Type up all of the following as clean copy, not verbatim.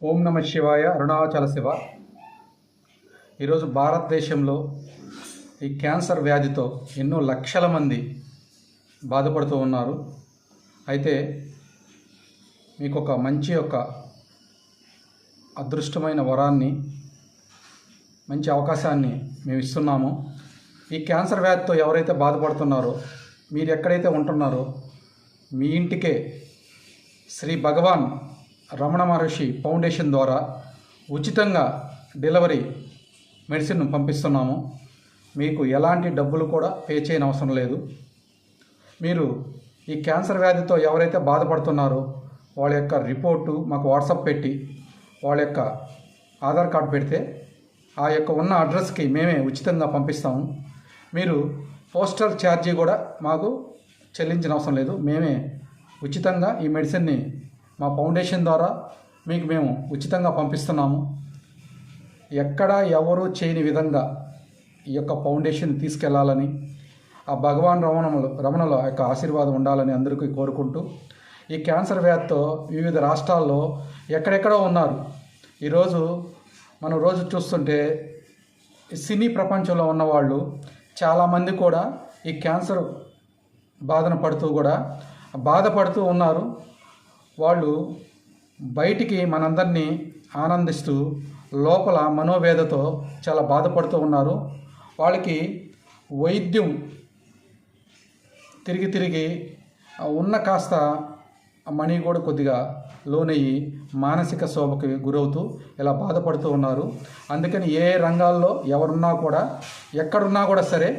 ఓం నమ శివాయ. అరుణాచల శివ. ఈరోజు భారతదేశంలో ఈ క్యాన్సర్ వ్యాధితో ఎన్నో లక్షల మంది బాధపడుతూ ఉన్నారు. అయితే మీకు ఒక మంచి అదృష్టమైన వరాన్ని, మంచి అవకాశాన్ని మేము ఇస్తున్నాము. ఈ క్యాన్సర్ వ్యాధితో ఎవరైతే బాధపడుతున్నారో, మీరు ఎక్కడైతే ఉంటున్నారో మీ ఇంటికే శ్రీ భగవాన్ రమణ మహర్షి ఫౌండేషన్ ద్వారా ఉచితంగా డెలివరీ మెడిసిన్ పంపిస్తున్నాము. మీకు ఎలాంటి డబ్బులు కూడా పే చేయని అవసరం లేదు. మీరు ఈ క్యాన్సర్ వ్యాధితో ఎవరైతే బాధపడుతున్నారో వాళ్ళ యొక్క రిపోర్టు మాకు వాట్సాప్ పెట్టి వాళ్ళ యొక్క ఆధార్ కార్డు పెడితే ఆ యొక్క ఉన్న అడ్రస్కి మేమే ఉచితంగా పంపిస్తాము. మీరు పోస్టల్ ఛార్జీ కూడా మాకు చెల్లించిన అవసరం లేదు. మేమే ఉచితంగా ఈ మెడిసిన్ని మా ఫౌండేషన్ ద్వారా మీకు మేము ఉచితంగా పంపిస్తున్నాము. ఎక్కడ ఎవరు చేయని విధంగా ఈ యొక్క ఫౌండేషన్ తీసుకెళ్లాలని, ఆ భగవాన్ రమణుల యొక్క ఆశీర్వాదం ఉండాలని అందరికీ కోరుకుంటూ, ఈ క్యాన్సర్ వ్యాధితో వివిధ రాష్ట్రాల్లో ఎక్కడెక్కడో ఉన్నారు. ఈరోజు మనం రోజు చూస్తుంటే సినీ ప్రపంచంలో ఉన్నవాళ్ళు చాలామంది కూడా ఈ క్యాన్సర్ బాధపడుతూ ఉన్నారు. వాళ్ళు బయటికి మనందరినీ ఆనందిస్తూ లోపల మనోవేదతో చాలా బాధపడుతూ ఉన్నారు. వాళ్ళకి వైద్యం తిరిగి ఉన్న కాస్త మనీ కూడా కొద్దిగా లోనయ్యి మానసిక శోభకి గురవుతూ ఇలా బాధపడుతూ ఉన్నారు. అందుకని ఏ రంగాల్లో ఎవరున్నా కూడా, ఎక్కడున్నా కూడా సరే,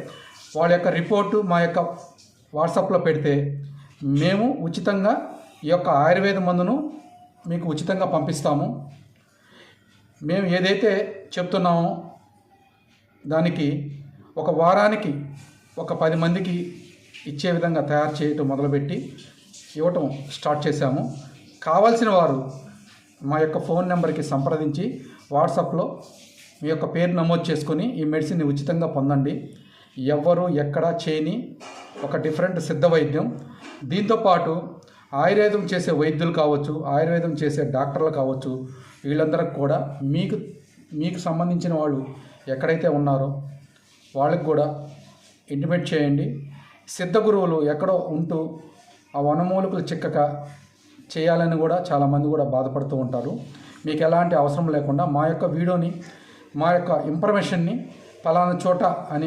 వాళ్ళ యొక్క రిపోర్టు మా యొక్క వాట్సాప్లో పెడితే మేము ఉచితంగా ఈ యొక్క ఆయుర్వేద మందును మీకు ఉచితంగా పంపిస్తాము. మేము ఏదైతే చెప్తున్నామో దానికి ఒక వారానికి ఒక 10 మందికి ఇచ్చే విధంగా తయారు చేయటం మొదలుపెట్టి ఇవ్వటం స్టార్ట్ చేశాము. కావాల్సిన వారు మా యొక్క ఫోన్ నెంబర్కి సంప్రదించి వాట్సాప్లో మీ యొక్క పేరు నమోదు చేసుకొని ఈ మెడిసిన్ని ఉచితంగా పొందండి. ఎవ్వరు ఎక్కడా చేయని ఒక డిఫరెంట్ సిద్ధ వైద్యం. దీంతోపాటు ఆయుర్వేదం చేసే వైద్యులు కావచ్చు, ఆయుర్వేదం చేసే డాక్టర్లు కావచ్చు, వీళ్ళందరికి కూడా మీకు సంబంధించిన వాళ్ళు ఎక్కడైతే ఉన్నారో వాళ్ళకి కూడా ఇంటిమేట్ చేయండి. సిద్ధ గురువులు ఎక్కడో ఉంటూ ఆ వనమూలికలు చిక్కక చేయాలని కూడా చాలామంది కూడా బాధపడుతూ ఉంటారు. మీకు ఎలాంటి అవసరం లేకుండా మా యొక్క వీడియోని, మా యొక్క ఇన్ఫర్మేషన్ని ఫలానా చోట అని